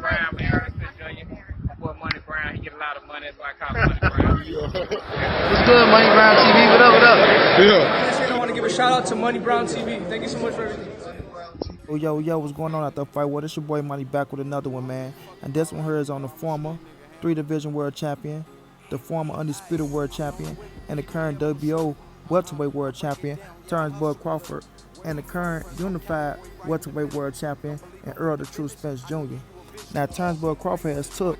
Brown, man. Errol Spence Jr. My boy Money Brown, he get a lot of money. That's why I call him Money Brown. What's good, Money Brown TV? What up, what up? Yeah. I want to give a shout out to Money Brown TV. Thank you so much for everything. Yo, what's going on out there, fight? Well, it's your boy Money back with another one, man. And this one here is on the former 3-division world champion, the former undisputed world champion, and the current WBO welterweight world champion, Terrance Crawford, and the current unified welterweight world champion, and Errol the True Spence Jr. Now, Terrance Crawford has took,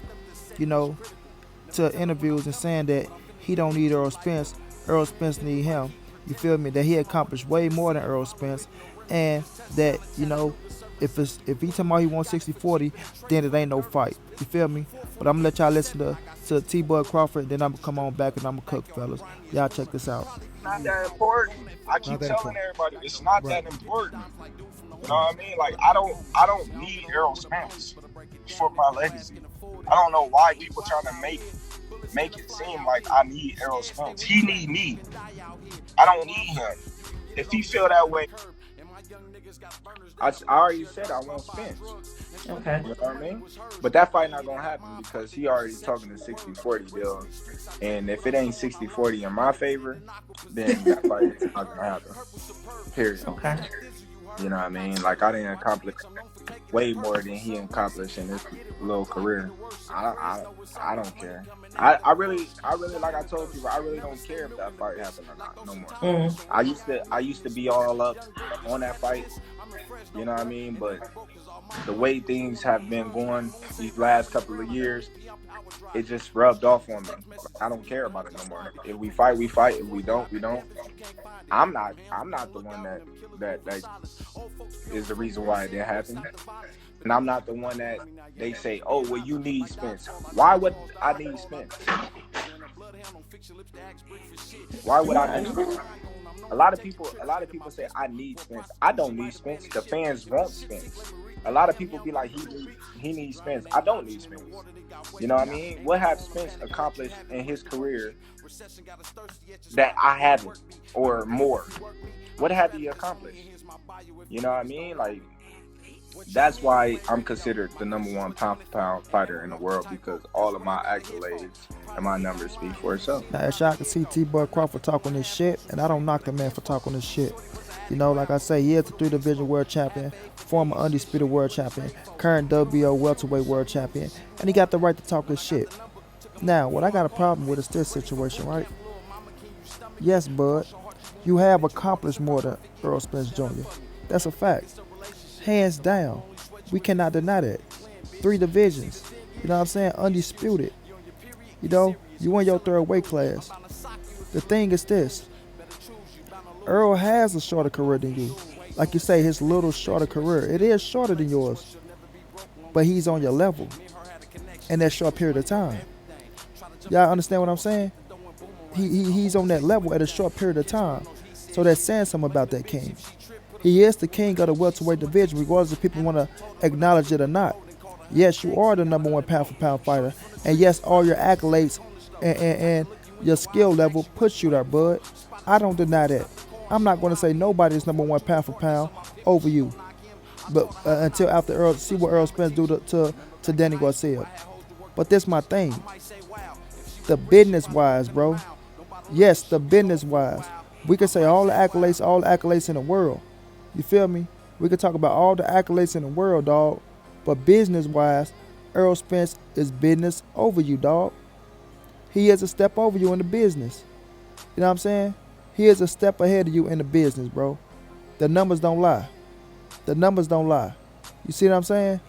to interviews and saying that he don't need Errol Spence need him. You feel me? That he accomplished way more than Errol Spence, and that, if he talking about he wants 60-40, then it ain't no fight. You feel me? But I'm gonna let y'all listen to T-Bud Crawford, then I'm gonna come on back and I'm gonna cook, fellas. Y'all check this out. Not that important. I keep telling everybody it's not that important. You know what I mean? Like I don't need Errol Spence for my legacy. I don't know why people trying to make it seem like I need Errol Spence. He need me. I don't need him. If he feel that way, I already said I want Spence. Okay. You know what I mean? But that fight not gonna happen because he already talking to 60-40 deal. And if it ain't 60-40 in my favor, then that fight is not gonna happen. Period. Okay. You know what I mean? Like I didn't accomplish way more than he accomplished in his little career. I don't care. I really like I told people, I really don't care if that fight happened or not no more. Mm-hmm. I used to be all up on that fight. You know what I mean? But the way things have been going these last couple of years, it just rubbed off on me. I don't care about it no more. If we fight, we fight. If we don't, we don't. I'm not the one that is the reason why it didn't happen. And I'm not the one that they say, oh, well, you need Spence. Why would I need Spence? Why would I need Spence? A lot of people say I need Spence. I don't need Spence. The fans want Spence. A lot of people be like, he needs Spence. I don't need Spence. You know what I mean? What have Spence accomplished in his career that I haven't, or more? What have he accomplished? You know what I mean? Like, that's why I'm considered the #1 pound-for-pound fighter in the world, because all of my accolades and my numbers speak for itself. Now, as y'all can see, T-Bud Crawford talking this shit, and I don't knock the man for talking this shit. Like I say, he is the 3-division world champion, former undisputed world champion, current WBO welterweight world champion, and he got the right to talk his shit. Now, what I got a problem with is this situation, right? Yes, Bud, you have accomplished more than Errol Spence Jr. That's a fact. Hands down. We cannot deny that. 3 divisions. You know what I'm saying? Undisputed. You in your 3rd weight class. The thing is this. Errol has a shorter career than you. Like you say, his little shorter career. It is shorter than yours. But he's on your level in that short period of time. Y'all understand what I'm saying? He's on that level at a short period of time. So that's saying something about that king. He is the king of the welterweight division, regardless if people want to acknowledge it or not. Yes, you are the #1 pound-for-pound fighter. And yes, all your accolades and your skill level puts you there, bud. I don't deny that. I'm not going to say nobody's #1 pound-for-pound over you. But until after Errol, see what Errol Spence do to Danny Garcia. But this my thing. The business-wise, bro. Yes, the business-wise. We can say all the accolades in the world. You feel me? We can talk about all the accolades in the world, dog. But business-wise, Errol Spence is business over you, dog. He is a step over you in the business. You know what I'm saying? He is a step ahead of you in the business, bro. The numbers don't lie. The numbers don't lie. You see what I'm saying?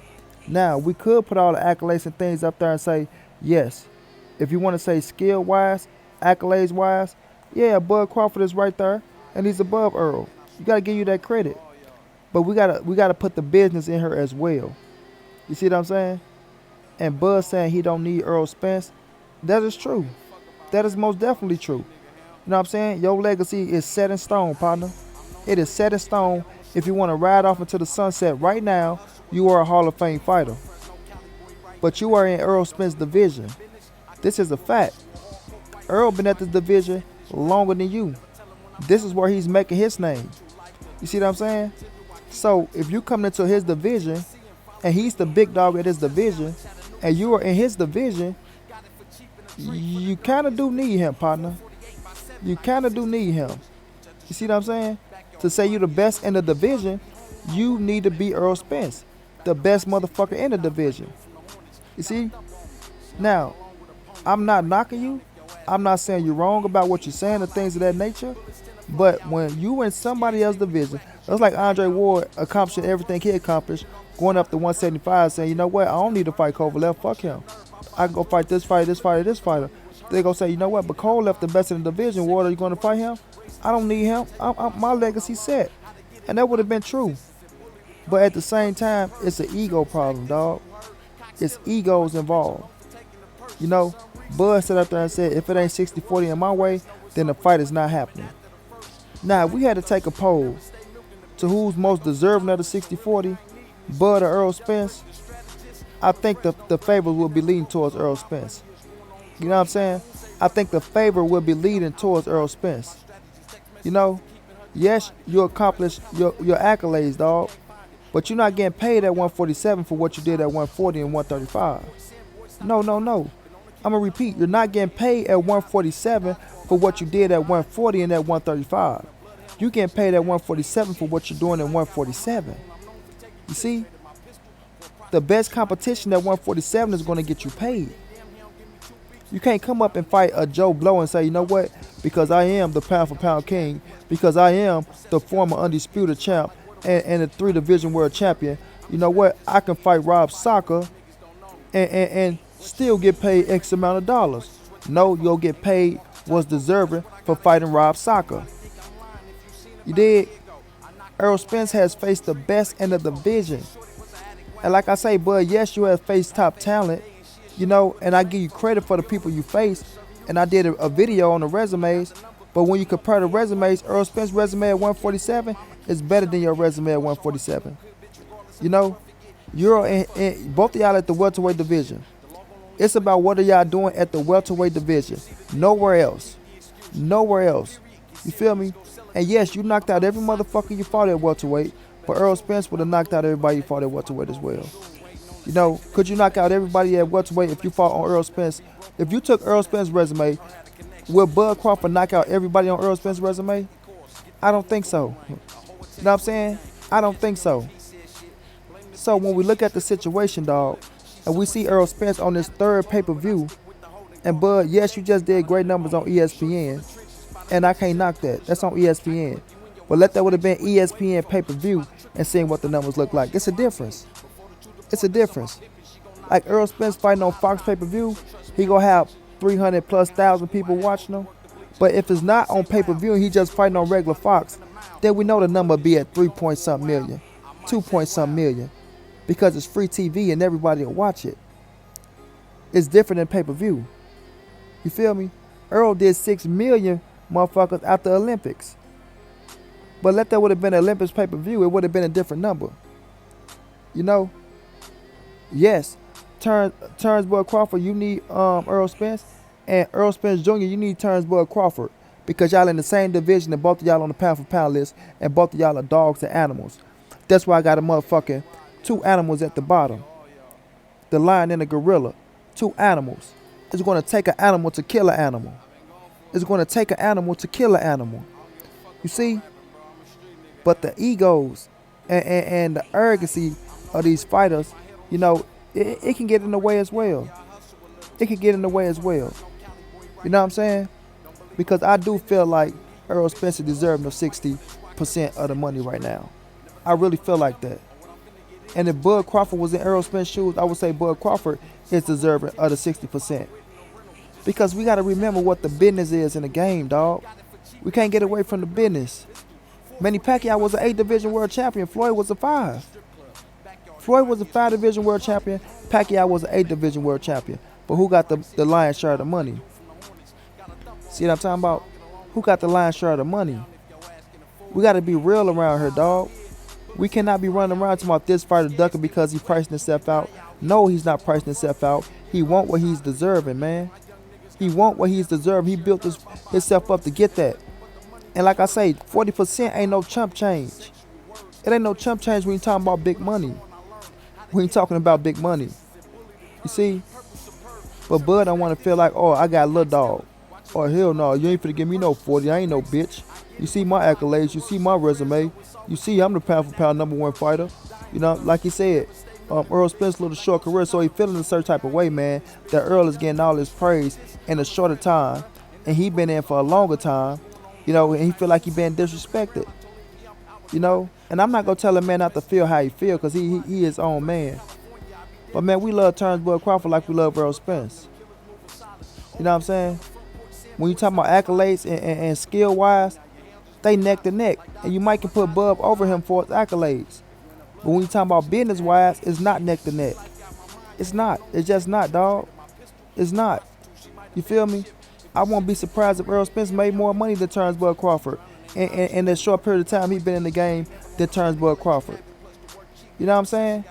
Now, we could put all the accolades and things up there and say, yes, if you want to say skill-wise, accolades-wise, yeah, Bud Crawford is right there, and he's above Errol. You gotta give you that credit, but we gotta put the business in her as well. You see what I'm saying? And Bud saying he don't need Errol Spence, that is true. That is most definitely true. You know what I'm saying? Your legacy is set in stone, partner. It is set in stone. If you want to ride off into the sunset right now, you are a Hall of Fame fighter. But you are in Errol Spence division. This is a fact. Errol been at this division longer than you. This is where he's making his name. You see what I'm saying? So if you come into his division, and he's the big dog at his division, and you are in his division, you kind of do need him, partner. You kind of do need him. You see what I'm saying? To say you're the best in the division, you need to be Errol Spence, the best motherfucker in the division. You see? Now, I'm not knocking you. I'm not saying you're wrong about what you're saying or things of that nature. But when you in somebody else's division, that's like Andre Ward accomplishing everything he accomplished, going up to 175, saying, you know what, I don't need to fight Kovalev, fuck him. I can go fight this fighter, this fighter, this fighter. They gonna say, you know what, but Cole left the best in the division. Ward, are you gonna fight him? I don't need him. My legacy set. And that would have been true. But at the same time, it's an ego problem, dog. It's egos involved. You know, Bud sat up there and said, if it ain't 60-40 in my way, then the fight is not happening. Now, if we had to take a poll to who's most deserving of the 60-40, Bud or Errol Spence, I think the favor will be leading towards Errol Spence. You know what I'm saying? I think the favor will be leading towards Errol Spence. You know, yes, you accomplished your accolades, dog, but you're not getting paid at 147 for what you did at 140 and 135. No. I'm going to repeat, you're not getting paid at 147 for what you did at 140 and at 135. You getting paid at 147 for what you're doing at 147. You see? The best competition at 147 is going to get you paid. You can't come up and fight a Joe Blow and say, you know what, because I am the pound for pound king, because I am the former undisputed champ and the 3-division world champion, you know what, I can fight Rob Soccer and still get paid X amount of dollars. No, you'll get paid what's deserving for fighting Rob Soccer. You dig? Errol Spence has faced the best in the division. And like I say, Bud, yes, you have faced top talent, you know, and I give you credit for the people you faced. And I did a video on the resumes. But when you compare the resumes, Errol Spence's resume at 147 is better than your resume at 147. You know, you're in both of y'all at the welterweight division. It's about what are y'all doing at the welterweight division. Nowhere else. Nowhere else. You feel me? And yes, you knocked out every motherfucker you fought at welterweight, but Errol Spence would have knocked out everybody you fought at welterweight as well. You know, could you knock out everybody at welterweight if you fought on Errol Spence? If you took Errol Spence's resume, will Bud Crawford knock out everybody on Errol Spence's resume? I don't think so. You know what I'm saying? I don't think so. So when we look at the situation, dog, and we see Errol Spence on this third pay-per-view, and Bud, yes, you just did great numbers on ESPN, and I can't knock that. That's on ESPN. But let that would have been ESPN pay-per-view and seeing what the numbers look like. It's a difference. It's a difference. Like Errol Spence fighting on Fox pay-per-view, he gonna have 300,000+ people watching him. But if it's not on pay-per-view and he just fighting on regular Fox, then we know the number be at 3-point-something million, 2-point-something million, because it's free TV and everybody will watch it. It's different than pay-per-view. You feel me? Errol did 6 million motherfuckers at the Olympics. But let that would have been an Olympics pay-per-view, it would have been a different number. You know? Yes, Terrance Bud Crawford, you need Errol Spence, and Errol Spence Jr., you need Terrance Bud Crawford, because y'all in the same division and both of y'all on the pound for pound list, and both of y'all are dogs and animals. That's why I got a motherfucking 2 animals at the bottom. The lion and the gorilla. 2 animals. It's going to take an animal to kill an animal. It's going to take an animal to kill an animal. You see? But the egos and the arrogancy of these fighters, you know, it can get in the way as well. It can get in the way as well. You know what I'm saying? Because I do feel like Errol Spence is deserving of 60% of the money right now. I really feel like that. And if Bud Crawford was in Errol Spence's shoes, I would say Bud Crawford is deserving of the 60%. Because we got to remember what the business is in the game, dog. We can't get away from the business. Manny Pacquiao was an 8-division world champion. Floyd was a 5. Floyd was a 5-division world champion. Pacquiao was an 8-division world champion. But who got the lion's share of the money? See what I'm talking about? Who got the lion's share of the money? We got to be real around here, dog. We cannot be running around talking about this fighter ducking because he's pricing himself out. No, he's not pricing himself out. He want what he's deserving, man. He want what he's deserving. He built himself up to get that. And like I say, 40% ain't no chump change. It ain't no chump change when you're talking about big money. We ain't talking about big money. You see? But Bud don't want to feel like, oh, I got a little dog. Or hell no, you ain't finna give me no 40. I ain't no bitch. You see my accolades. You see my resume. You see I'm the pound for pound #1 fighter. You know, like he said, Earl Spence lived a short career, so he feeling a certain type of way, man, that Earl is getting all his praise in a shorter time. And he been in for a longer time. You know, and he feel like he been disrespected. You know? And I'm not going to tell a man not to feel how he feel, because he his own man. But, man, we love Terrance Bud Crawford like we love Errol Spence. You know what I'm saying? When you talk about accolades and skill-wise, they neck to neck. And you might can put Bub over him for his accolades. But when you talk about business-wise, it's not neck to neck. It's not. It's just not, dog. It's not. You feel me? I won't be surprised if Errol Spence made more money than Terrance Bud Crawford in that short period of time he been in the game than Terrance Bud Crawford. You know what I'm saying?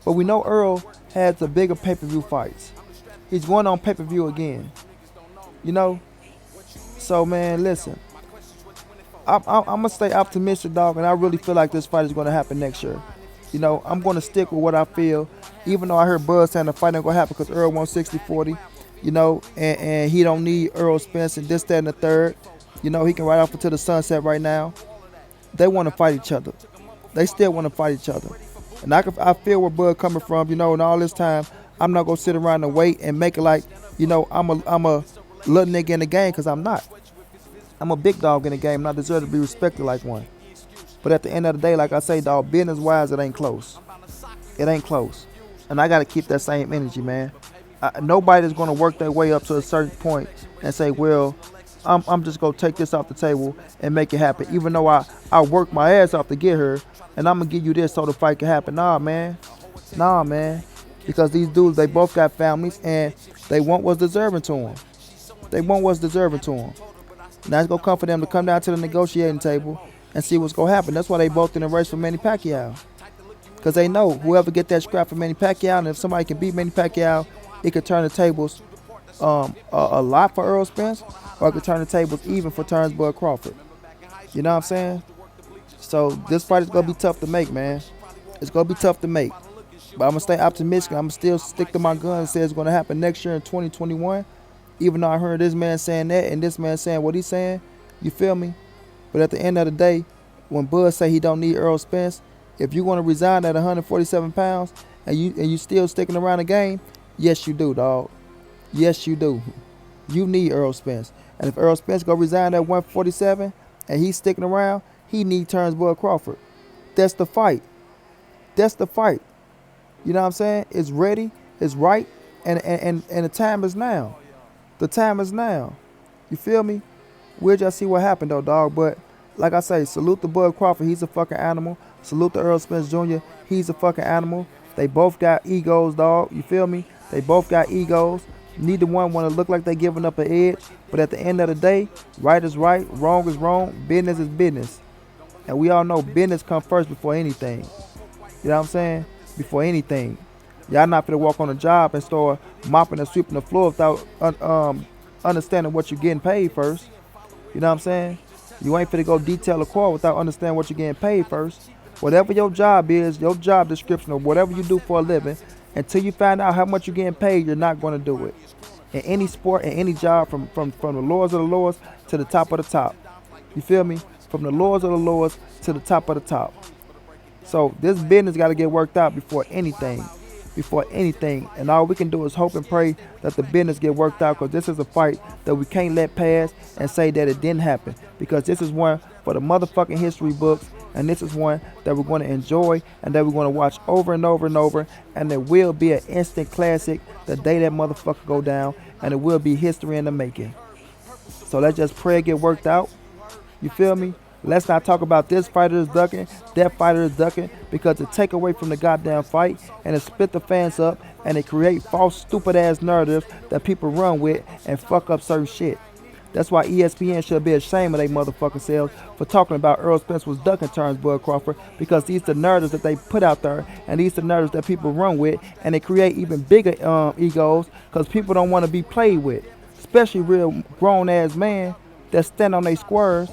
But we know Errol has the bigger pay-per-view fights. He's going on pay-per-view again. You know? So, man, listen. I'm going to stay optimistic, dog, and I really feel like this fight is going to happen next year. You know, I'm going to stick with what I feel, even though I heard Bud saying the fight ain't going to happen because Errol won 60-40, you know, and he don't need Errol Spence and this, that, and the third. You know, he can ride off into the sunset right now. They want to fight each other. They still want to fight each other. And I feel where Bud coming from, you know, and all this time, I'm not going to sit around and wait and make it like, you know, I'm a little nigga in the game, because I'm not. I'm a big dog in the game, and I deserve to be respected like one. But at the end of the day, like I say, dog, business-wise, it ain't close. It ain't close. And I got to keep that same energy, man. Nobody's going to work their way up to a certain point and say, well, I'm just going to take this off the table and make it happen. Even though I worked my ass off to get her, and I'm going to give you this so the fight can happen. Nah, man. Nah, man. Because these dudes, they both got families, and they want what's deserving to them. They want what's deserving to them. Now it's going to come for them to come down to the negotiating table and see what's going to happen. That's why they both in the race for Manny Pacquiao. Because they know whoever get that scrap for Manny Pacquiao, and if somebody can beat Manny Pacquiao, it could turn the tables a lot for Errol Spence, or it could turn the tables even for Terrance Bud Crawford. You know what I'm saying? So this fight is going to be tough to make, man. It's going to be tough to make. But I'm going to stay optimistic. I'm going to still stick to my gun and say it's going to happen next year in 2021. Even though I heard this man saying that and this man saying what he's saying, you feel me? But at the end of the day, when Bud say he don't need Errol Spence, if you want to resign at 147 pounds and you still sticking around the game, yes you do, dog. Yes you do. You need Errol Spence. And if Errol Spence go resign at 147 and he's sticking around, he need Terrance Bud Crawford. That's the fight. That's the fight. You know what I'm saying? It's ready, it's right, and the time is now. The time is now. You feel me? We'll just see what happened though, dog. But like I say, salute to Bud Crawford. He's a fucking animal. Salute to Errol Spence Jr. He's a fucking animal. They both got egos, dog. You feel me? They both got egos. Neither one want to look like they giving up an edge. But at the end of the day, right is right, wrong is wrong, business is business. And we all know business comes first before anything. You know what I'm saying? Before anything. Y'all not finna walk on a job and start mopping and sweeping the floor without understanding what you're getting paid first. You know what I'm saying? You ain't finna go detail a car without understanding what you're getting paid first. Whatever your job is, your job description, or whatever you do for a living, until you find out how much you're getting paid, you're not going to do it. In any sport, in any job, from the lowest of the lowest to the top of the top. You feel me? From the lowest of the lowest to the top of the top. So this business got to get worked out before anything. Before anything. And all we can do is hope and pray that the business get worked out, because this is a fight that we can't let pass and say that it didn't happen. Because this is one for the motherfucking history books, and this is one that we're going to enjoy and that we're going to watch over and over and over, and it will be an instant classic the day that motherfucker go down, and it will be history in the making. So let's just pray it get worked out. You feel me? Let's not talk about this fighter is ducking, that fighter is ducking, because it take away from the goddamn fight, and it split the fans up, and it create false, stupid ass narratives that people run with and fuck up certain shit. That's why ESPN should be ashamed of their motherfucking selves for talking about Errol Spence was ducking Terrance Bud Crawford, because these are the narratives that they put out there, and these are the narratives that people run with, and they create even bigger egos, because people don't want to be played with, especially real grown ass man that stand on their squares.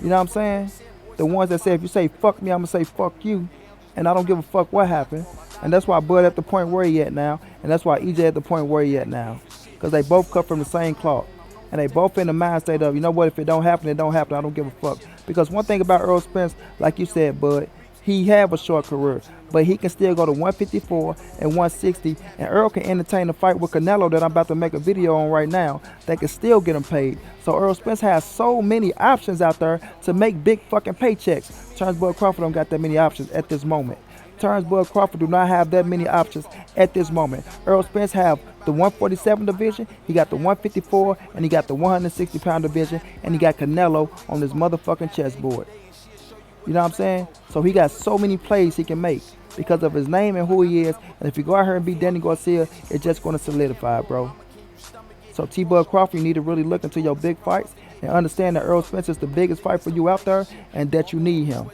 You know what I'm saying? The ones that say, if you say fuck me, I'm going to say fuck you. And I don't give a fuck what happened. And that's why Bud at the point where he at now. And that's why EJ at the point where he at now. Because they both cut from the same cloth. And they both in the mind state of, you know what, if it don't happen, it don't happen. I don't give a fuck. Because one thing about Errol Spence, like you said, Bud, he have a short career. But he can still go to 154 and 160. And Errol can entertain a fight with Canelo that I'm about to make a video on right now that can still get him paid. So Errol Spence has so many options out there to make big fucking paychecks. Terrance Bud Crawford don't got that many options at this moment. Terrance Bud Crawford do not have that many options at this moment. Errol Spence have the 147 division, he got the 154, and he got the 160-pound division, and he got Canelo on his motherfucking chessboard. You know what I'm saying? So he got so many plays he can make because of his name and who he is. And if you go out here and beat Danny Garcia, it's just going to solidify, bro. So T-Bud Crawford, you need to really look into your big fights and understand that Errol Spence is the biggest fight for you out there and that you need him.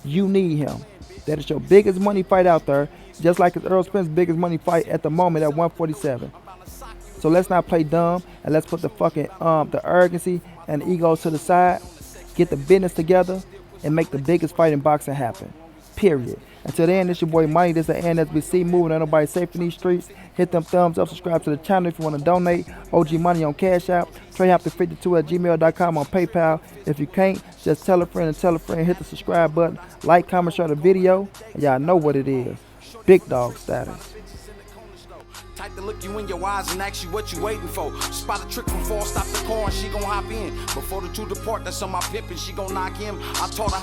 You need him. That is your biggest money fight out there, just like it's Errol Spence's biggest money fight at the moment at 147. So let's not play dumb and let's put the fucking the arrogancy and the ego to the side, get the business together, and make the biggest fight in boxing happen. Period. Until then, this your boy Money. This is the MSBC moving. Ain't nobody safe in these streets. Hit them thumbs up. Subscribe to the channel if you want to donate. OG Money on Cash App. TreyHopton52@gmail.com on PayPal. If you can't, just tell a friend and tell a friend. Hit the subscribe button. Like, comment, share the video. And y'all know what it is. Big dog status. Type to look you in your eyes and ask you what you waiting for. Spot a trick from 4, stop the car and she gon' hop in. Before the two depart, that's on my pip and she gon' knock him. I taught her